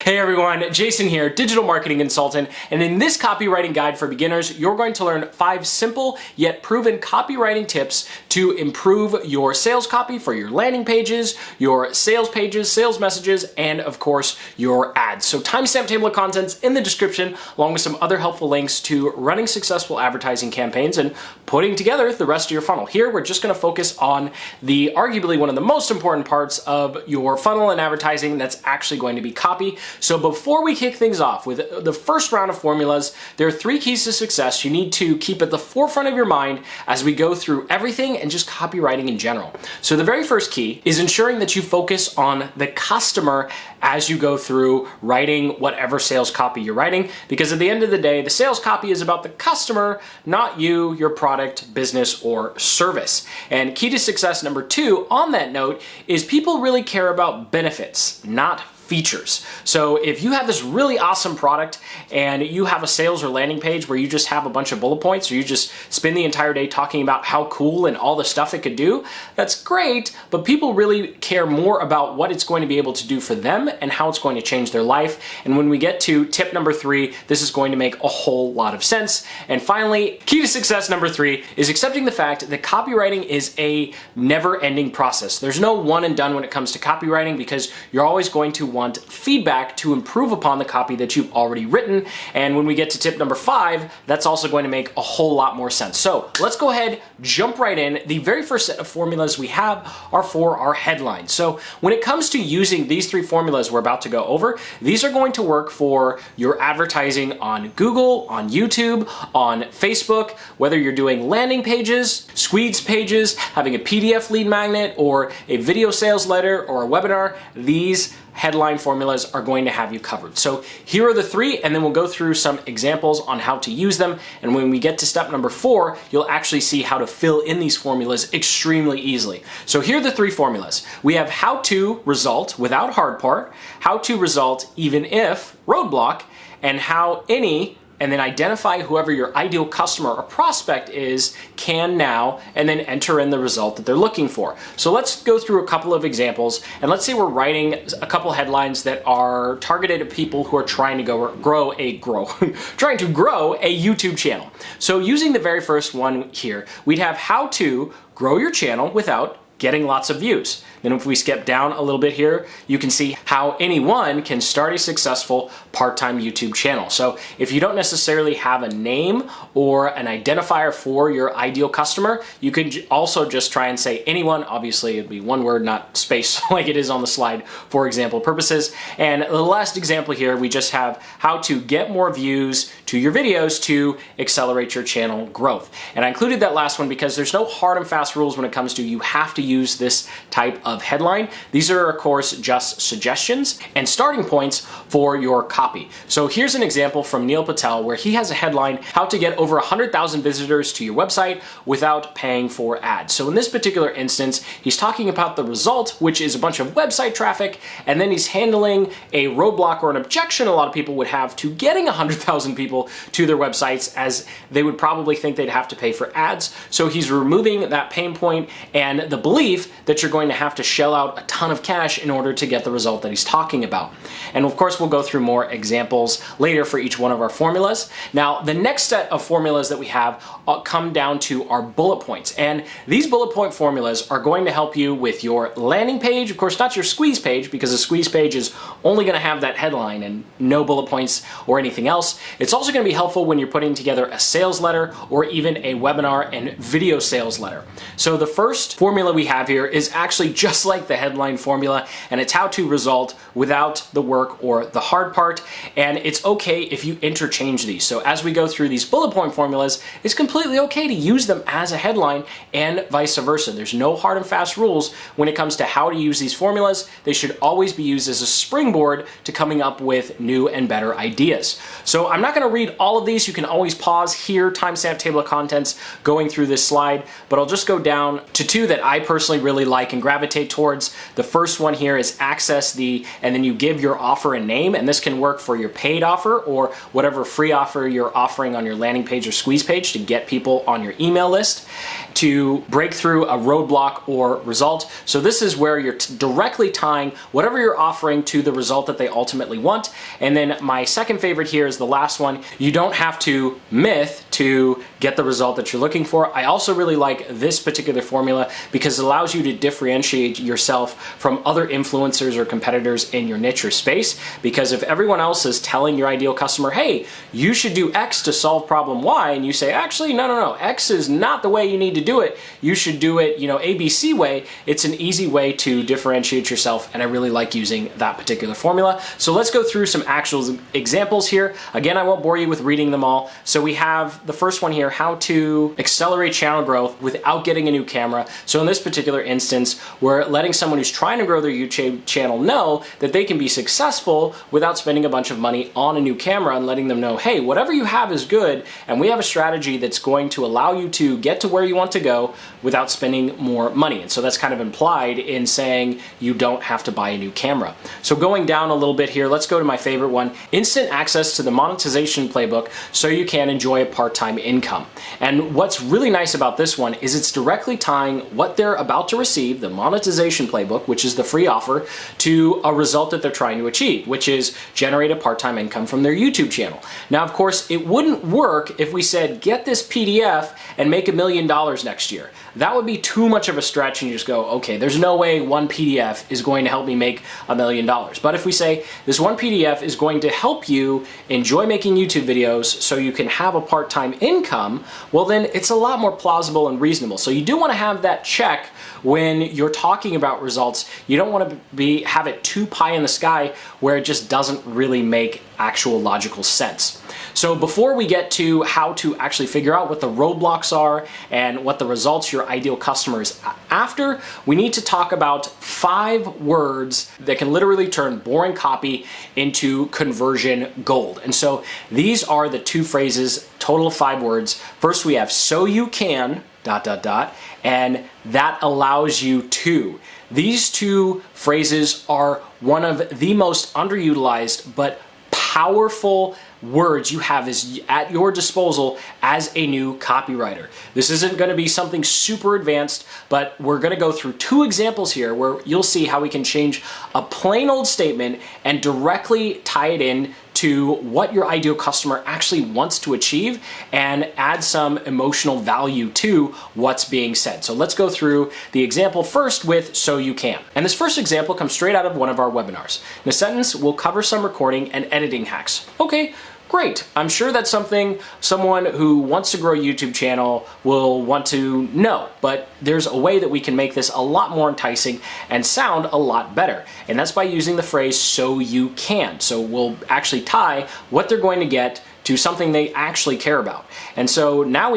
Hey everyone, Jason here, digital marketing consultant, and in this copywriting guide for beginners, you're going to learn 5 simple yet proven copywriting tips to improve your sales copy for your landing pages, your sales pages, sales messages, and of course, your ads. So timestamp table of contents in the description, along with some other helpful links to running successful advertising campaigns and putting together the rest of your funnel. Here, we're just going to focus on the arguably one of the most important parts of your funnel and advertising, that's actually going to be copy. So before we kick things off with the first round of formulas, there are 3 keys to success you need to keep at the forefront of your mind as we go through everything and just copywriting in general. So the very first key is ensuring that you focus on the customer as you go through writing whatever sales copy you're writing, because at the end of the day, the sales copy is about the customer, not you, your product, business, or service. And key to success number 2 on that note is people really care about benefits, not features. So if you have this really awesome product and you have a sales or landing page where you just have a bunch of bullet points, or you just spend the entire day talking about how cool and all the stuff it could do, that's great, but people really care more about what it's going to be able to do for them and how it's going to change their life. And when we get to tip number 3, this is going to make a whole lot of sense. And finally, key to success number 3 is accepting the fact that copywriting is a never-ending process. There's no one and done when it comes to copywriting, because you're always going to want feedback to improve upon the copy that you've already written. And when we get to tip number 5, that's also going to make a whole lot more sense. So let's go ahead, jump right in. The very first set of formulas we have are for our headlines. So when it comes to using these 3 formulas we're about to go over, these are going to work for your advertising on Google, on YouTube, on Facebook, whether you're doing landing pages, squeeze pages, having a PDF lead magnet, or a video sales letter, or a webinar. These headline formulas are going to have you covered. So here are the 3, and then we'll go through some examples on how to use them. And when we get to step number 4, you'll actually see how to fill in these formulas extremely easily. So here are the 3 formulas. We have how to result without hard part, how to result even if roadblock, and how any, and then identify whoever your ideal customer or prospect is, can now, and then enter in the result that they're looking for. So let's go through a couple of examples, and let's say we're writing a couple headlines that are targeted at people who are trying to grow a YouTube channel. So using the very first one here, we'd have how to grow your channel without getting lots of views. Then if we skip down a little bit here, you can see how anyone can start a successful part-time YouTube channel. So if you don't necessarily have a name or an identifier for your ideal customer, you can also just try and say anyone. Obviously it'd be one word, not space like it is on the slide for example purposes. And the last example here, we just have how to get more views to your videos to accelerate your channel growth. And I included that last one because there's no hard and fast rules when it comes to you have to use this type of headline. These are of course just suggestions and starting points for your copy. So here's an example from Neil Patel where he has a headline, how to get over 100,000 visitors to your website without paying for ads. So in this particular instance, he's talking about the result, which is a bunch of website traffic, and then he's handling a roadblock or an objection a lot of people would have to getting 100,000 people to their websites, as they would probably think they'd have to pay for ads. So he's removing that pain point and the belief that you're going to have to shell out a ton of cash in order to get the result that he's talking about. And of course, we'll go through more examples later for each one of our formulas. Now, the next set of formulas that we have come down to our bullet points. And these bullet point formulas are going to help you with your landing page. Of course, not your squeeze page, because the squeeze page is only going to have that headline and no bullet points or anything else. It's also going to be helpful when you're putting together a sales letter or even a webinar and video sales letter. So the first formula we have here is actually just like the headline formula, and it's how to result without the work or the hard part. And it's okay if you interchange these. So as we go through these bullet point formulas, it's completely okay to use them as a headline and vice versa. There's no hard and fast rules when it comes to how to use these formulas. They should always be used as a springboard to coming up with new and better ideas. So I'm not going to read all of these. You can always pause here, timestamp table of contents going through this slide, but I'll just go down to 2 that I personally personally really like and gravitate towards. The first one here is access the, and then you give your offer a name, and this can work for your paid offer or whatever free offer you're offering on your landing page or squeeze page to get people on your email list, to break through a roadblock or result. So this is where you're directly tying whatever you're offering to the result that they ultimately want. And then my second favorite here is the last one. You don't have to myth to get the result that you're looking for. I also really like this particular formula because it allows you to differentiate yourself from other influencers or competitors in your niche or space. Because if everyone else is telling your ideal customer, hey, you should do X to solve problem Y, and you say, actually, no, X is not the way you need to do it. You should do it, ABC way. It's an easy way to differentiate yourself, and I really like using that particular formula. So let's go through some actual examples here. Again, I won't bore you with reading them all. So we have the first one here, how to accelerate channel growth without getting a new camera. So in this particular instance, we're letting someone who's trying to grow their YouTube channel know that they can be successful without spending a bunch of money on a new camera, and letting them know, hey, whatever you have is good, and we have a strategy that's going to allow you to get to where you want to go without spending more money. And so that's kind of implied in saying you don't have to buy a new camera. So going down a little bit here, let's go to my favorite one, instant access to the monetization playbook so you can enjoy a part-time income. And what's really nice about this one is it's directly tying what they're about to receive, the monetization playbook, which is the free offer, to a result that they're trying to achieve, which is generate a part-time income from their YouTube channel. Now, of course, it wouldn't work if we said, get this PDF and make $1 million next year. That would be too much of a stretch, and you just go, okay, there's no way one PDF is going to help me make $1 million. But if we say this one PDF is going to help you enjoy making YouTube videos so you can have a part-time income, well then it's a lot more plausible and reasonable. So you do want to have that check when you're talking about results. You don't want to have it too pie in the sky where it just doesn't really make actual logical sense. So before we get to how to actually figure out what the roadblocks are and what the results your ideal customer is after, we need to talk about 5 words that can literally turn boring copy into conversion gold. And so these are the 2 phrases, total of 5 words. First we have so you can ... and that allows you to. These 2 phrases are one of the most underutilized but powerful words you have is at your disposal as a new copywriter. This isn't going to be something super advanced, but we're going to go through 2 examples here where you'll see how we can change a plain old statement and directly tie it in to what your ideal customer actually wants to achieve and add some emotional value to what's being said. So let's go through the example first with so you can. And this first example comes straight out of one of our webinars. In the sentence, we'll cover some recording and editing hacks. Okay, great. I'm sure that's something someone who wants to grow a YouTube channel will want to know, but there's a way that we can make this a lot more enticing and sound a lot better. And that's by using the phrase so you can. So we'll actually tie what they're going to get to something they actually care about. And so now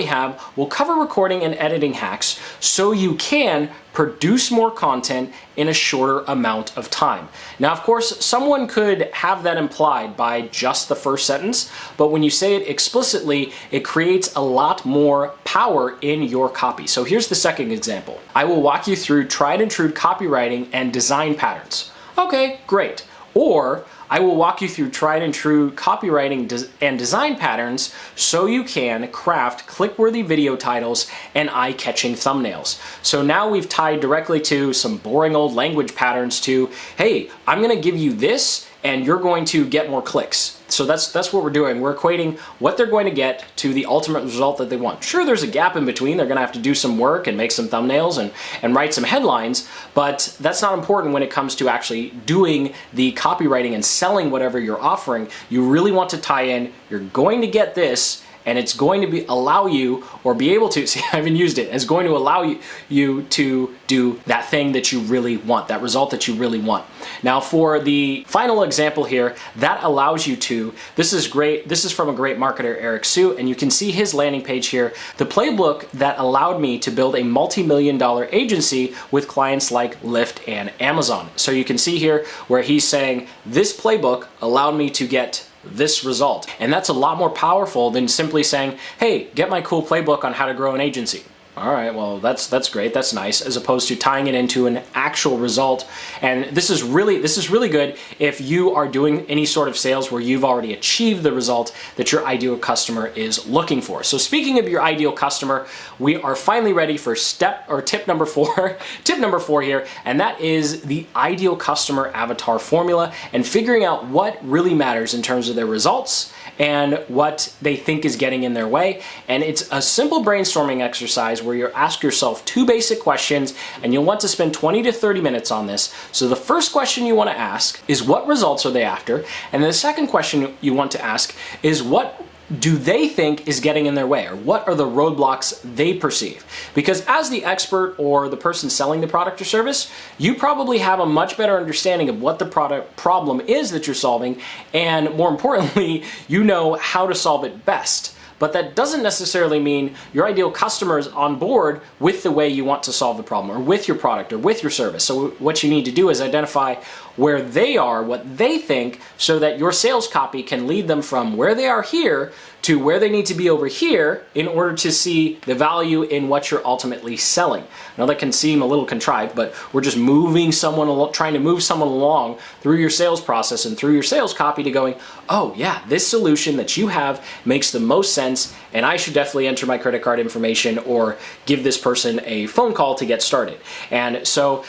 we'll cover recording and editing hacks so you can produce more content in a shorter amount of time. Now, of course, someone could have that implied by just the first sentence, but when you say it explicitly, it creates a lot more power in your copy. So here's the second example. I will walk you through tried and true copywriting and design patterns. Okay, great. Or I will walk you through tried and true copywriting and design patterns so you can craft click-worthy video titles and eye-catching thumbnails. So now we've tied directly to some boring old language patterns to, hey, I'm gonna give you this and you're going to get more clicks. So that's what we're doing. We're equating what they're going to get to the ultimate result that they want. Sure, there's a gap in between. They're gonna have to do some work and make some thumbnails and write some headlines, but that's not important when it comes to actually doing the copywriting and selling whatever you're offering. You really want to tie in, you're going to get this, and it's going to allow you, or be able to, see I haven't used it, it's going to allow you to do that thing that you really want, that result that you really want. Now for the final example here, that allows you to, this is great, this is from a great marketer, Eric Sue, and you can see his landing page here, the playbook that allowed me to build a multi-million-dollar agency with clients like Lyft and Amazon. So you can see here where he's saying, this playbook allowed me to get this result. And that's a lot more powerful than simply saying, hey, get my cool playbook on how to grow an agency. All right, well, that's great. That's nice, as opposed to tying it into an actual result. And this is really good if you are doing any sort of sales where you've already achieved the result that your ideal customer is looking for. So speaking of your ideal customer, we are finally ready for tip number 4. Tip number 4 here, and that is the ideal customer avatar formula and figuring out what really matters in terms of their results and what they think is getting in their way. And it's a simple brainstorming exercise where you ask yourself 2 basic questions, and you'll want to spend 20 to 30 minutes on this. So the first question you want to ask is, what results are they after? And the second question you want to ask is, what do they think is getting in their way, or what are the roadblocks they perceive? Because as the expert or the person selling the product or service, you probably have a much better understanding of what the product problem is that you're solving, and more importantly, you know how to solve it best. But that doesn't necessarily mean your ideal customer is on board with the way you want to solve the problem, or with your product, or with your service. So what you need to do is identify where they are, what they think, so that your sales copy can lead them from where they are here to where they need to be over here in order to see the value in what you're ultimately selling. Now that can seem a little contrived, but we're just trying to move someone along through your sales process and through your sales copy to going, oh yeah, this solution that you have makes the most sense, and I should definitely enter my credit card information or give this person a phone call to get started. And so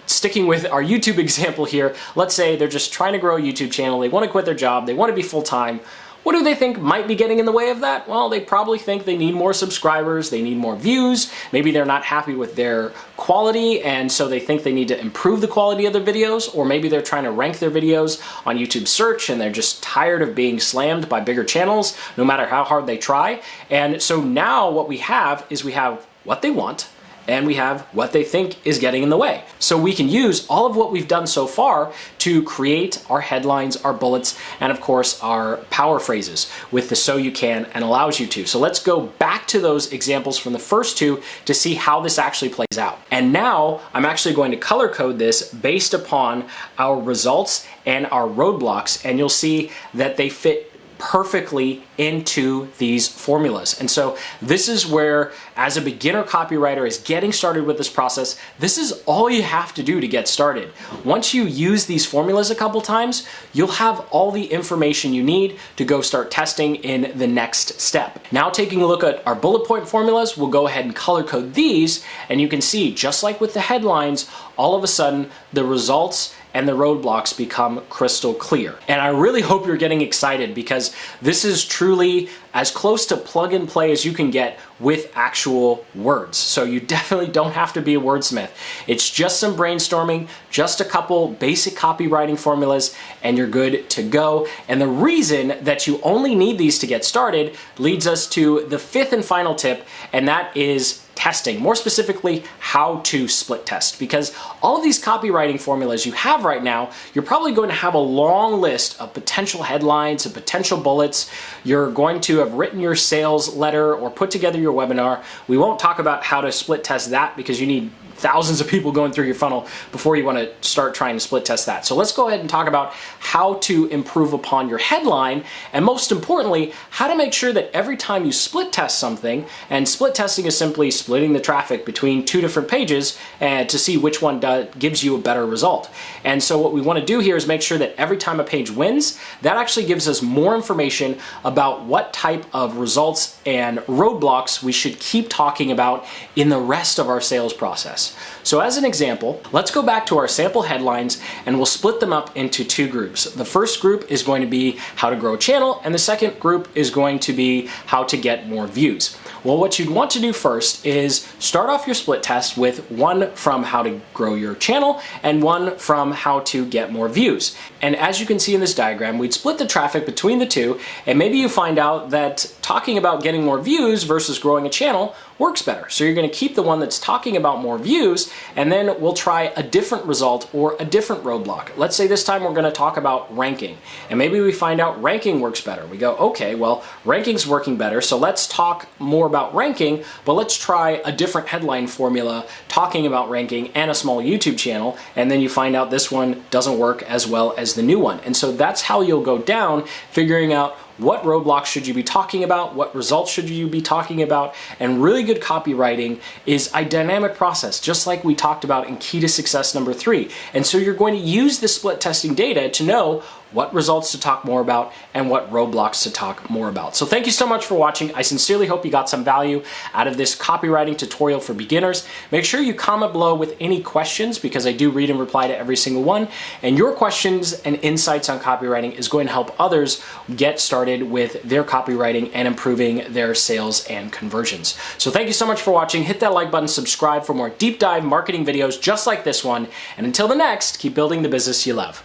sticking with our YouTube example here, let's say they're just trying to grow a YouTube channel, they want to quit their job, they want to be full-time. What do they think might be getting in the way of that? Well, they probably think they need more subscribers, they need more views, maybe they're not happy with their quality, and so they think they need to improve the quality of their videos, or maybe they're trying to rank their videos on YouTube search and they're just tired of being slammed by bigger channels, no matter how hard they try. And so now what we have is we have what they want, and we have what they think is getting in the way. So we can use all of what we've done so far to create our headlines, our bullets, and of course our power phrases with the "so you can" and "allows you to." So let's go back to those examples from the first 2 to see how this actually plays out. And now I'm actually going to color code this based upon our results and our roadblocks, and you'll see that they fit perfectly into these formulas. And so this is where, as a beginner copywriter is getting started with this process, this is all you have to do to get started. Once you use these formulas a couple times, you'll have all the information you need to go start testing in the next step. Now, taking a look at our bullet point formulas, we'll go ahead and color code these, and you can see, just like with the headlines, all of a sudden the results and the roadblocks become crystal clear. And I really hope you're getting excited, because this is truly as close to plug and play as you can get with actual words. So you definitely don't have to be a wordsmith. It's just some brainstorming, just a couple basic copywriting formulas, and you're good to go. And the reason that you only need these to get started leads us to the 5th and final tip, and that is testing, more specifically how to split test. Because all of these copywriting formulas you have right now, you're probably going to have a long list of potential headlines and potential bullets. You're going to have written your sales letter or put together your webinar. We won't talk about how to split test that, because you need thousands of people going through your funnel before you want to start trying to split test that. So let's go ahead and talk about how to improve upon your headline, and most importantly, how to make sure that every time you split test something, and split testing is simply splitting the traffic between 2 different pages and to see which one gives you a better result. And so what we want to do here is make sure that every time a page wins, that actually gives us more information about what type of results and roadblocks we should keep talking about in the rest of our sales process. So as an example, let's go back to our sample headlines, and we'll split them up into 2 groups. The first group is going to be how to grow a channel, and the second group is going to be how to get more views. Well, what you'd want to do first is start off your split test with one from how to grow your channel and one from how to get more views. And as you can see in this diagram, we'd split the traffic between the 2, and maybe you find out that talking about getting more views versus growing a channel works better. So you're going to keep the one that's talking about more views, and then we'll try a different result or a different roadblock. Let's say this time we're going to talk about ranking, and maybe we find out ranking works better. We go, okay, well, ranking's working better, so let's talk more about ranking, but let's try a different headline formula talking about ranking and a small YouTube channel, and then you find out this one doesn't work as well as the new one. And so that's how you'll go down, figuring out what roadblocks should you be talking about, what results should you be talking about, and really good copywriting is a dynamic process, just like we talked about in Key to Success number 3. And so you're going to use the split testing data to know what results to talk more about and what roadblocks to talk more about. So thank you so much for watching. I sincerely hope you got some value out of this copywriting tutorial for beginners. Make sure you comment below with any questions because I do read and reply to every single one. And your questions and insights on copywriting is going to help others get started with their copywriting and improving their sales and conversions. So thank you so much for watching. Hit that like button, subscribe for more deep dive marketing videos just like this one. And until the next, keep building the business you love.